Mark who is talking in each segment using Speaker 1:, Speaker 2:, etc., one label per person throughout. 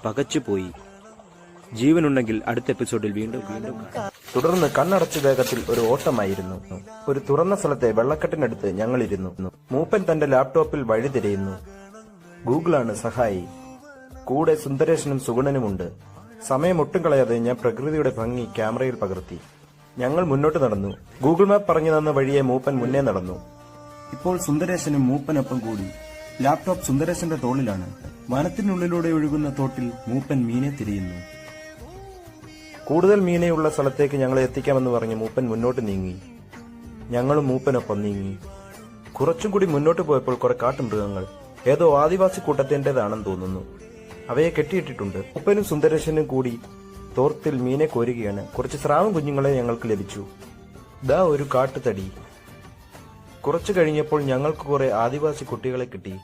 Speaker 1: പകച്ചുപോയി. ജീവനുണ്ടെങ്കിൽ അടുത്ത എപ്പിസോഡിൽ വീണ്ടും കാണാം.
Speaker 2: തുടർന്ന് കണ്ണടച്ച വേഗത്തിൽ ഒരു ഓട്ടമായിരുന്നു. ഒരു തുറന്ന സ്ഥലത്തെ വെള്ളക്കെട്ടിനടുത്ത് ഞങ്ങളിരുന്നു. മൂപ്പൻ തന്റെ ലാപ്ടോപ്പിൽ വഴി തിരയുന്നു. ഗൂഗിളാണ് സഹായി. കൂടെ സുന്ദരേശനും സുഗുണനുമുണ്ട്. സമയം ഒട്ടും കളയാതെ ഞാൻ പ്രകൃതിയുടെ ഭംഗി ക്യാമറയിൽ പകർത്തി. ഞങ്ങൾ മുന്നോട്ട് നടന്നു. ഗൂഗിൾ മാപ്പ് പറഞ്ഞു തന്ന വഴിയെ മൂപ്പൻ മുന്നേ നടന്നു. ഇപ്പോൾ സുന്ദരേശനും മൂപ്പനൊപ്പം കൂടി. ലാപ്ടോപ്പ് സുന്ദരേശന്റെ തോളിലാണ്. വനത്തിനുള്ളിലൂടെ ഒഴുകുന്ന തോട്ടിൽ മൂപ്പൻ മീനെ തിരിയുന്നു. കൂടുതൽ മീനെയുള്ള സ്ഥലത്തേക്ക് ഞങ്ങളെ എത്തിക്കാമെന്ന് പറഞ്ഞ് മൂപ്പൻ മുന്നോട്ട് നീങ്ങി. ഞങ്ങളും മൂപ്പനൊപ്പം നീങ്ങി. കുറച്ചും കൂടി മുന്നോട്ട് പോയപ്പോൾ കുറെ കാട്ടുമൃഗങ്ങൾ, ഏതോ ആദിവാസി കൂട്ടത്തിന്റേതാണെന്ന് തോന്നുന്നു. അവയെ കെട്ടിയിട്ടിട്ടുണ്ട്. മൂപ്പനും സുന്ദരേശനും കൂടി തോർത്തിൽ മീനെ കോരുകയാണ്. കുറച്ച് സ്രാവും കുഞ്ഞുങ്ങളെ ഞങ്ങൾക്ക് ലഭിച്ചു. ദാ ഒരു കാട്ടുതടി. കുറച്ചു കഴിഞ്ഞപ്പോൾ ഞങ്ങൾക്ക് കുറെ ആദിവാസി കുട്ടികളെ കിട്ടി.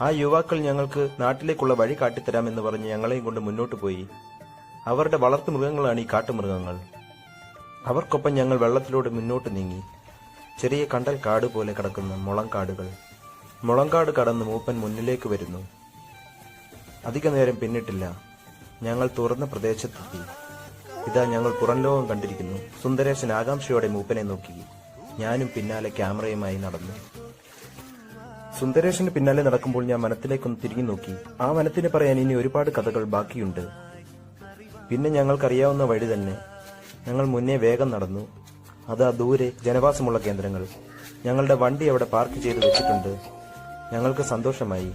Speaker 2: ആ യുവാക്കൾ ഞങ്ങൾക്ക് നാട്ടിലേക്കുള്ള വഴി കാട്ടിത്തരാമെന്ന് പറഞ്ഞ് ഞങ്ങളെയും കൊണ്ട് മുന്നോട്ട് പോയി. അവരുടെ വളർത്തു മൃഗങ്ങളാണ് ഈ കാട്ടുമൃഗങ്ങൾ. അവർക്കൊപ്പം ഞങ്ങൾ വെള്ളത്തിലൂടെ മുന്നോട്ട് നീങ്ങി. ചെറിയ കണ്ടൽ കാട് പോലെ കിടക്കുന്ന മുളങ്കാടുകൾ. മുളങ്കാട് കടന്ന് മൂപ്പൻ മുന്നിലേക്ക് വരുന്നു. അധിക നേരം പിന്നിട്ടില്ല. ഞങ്ങൾ തുറന്ന പ്രദേശത്തെത്തി. ഇതാ ഞങ്ങൾ പുറം ലോകം കണ്ടിരിക്കുന്നു. സുന്ദരേശൻ ആകാംക്ഷയോടെ മൂപ്പനെ നോക്കി. ഞാനും പിന്നാലെ ക്യാമറയുമായി നടന്നു. സുന്ദരേശന് പിന്നാലെ നടക്കുമ്പോൾ ഞാൻ വനത്തിലേക്കൊന്ന് തിരിഞ്ഞു നോക്കി. ആ വനത്തിന് പറയാൻ ഇനി ഒരുപാട് കഥകൾ ബാക്കിയുണ്ട്. പിന്നെ ഞങ്ങൾക്കറിയാവുന്ന വഴി തന്നെ. ഞങ്ങൾ മുന്നേ വേഗം നടന്നു. അതാ ദൂരെ ജനവാസമുള്ള കേന്ദ്രങ്ങൾ. ഞങ്ങളുടെ വണ്ടി അവിടെ പാർക്ക് ചെയ്ത് വെച്ചിട്ടുണ്ട്. ഞങ്ങൾക്ക് സന്തോഷമായി.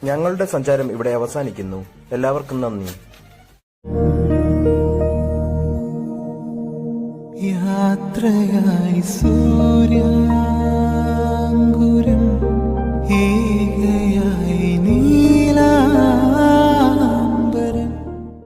Speaker 2: ഞങ്ങളുടെ സഞ്ചാരം ഇവിടെ അവസാനിക്കുന്നു. എല്ലാവർക്കും നന്ദി.
Speaker 3: യാത്രയായി സൂര്യ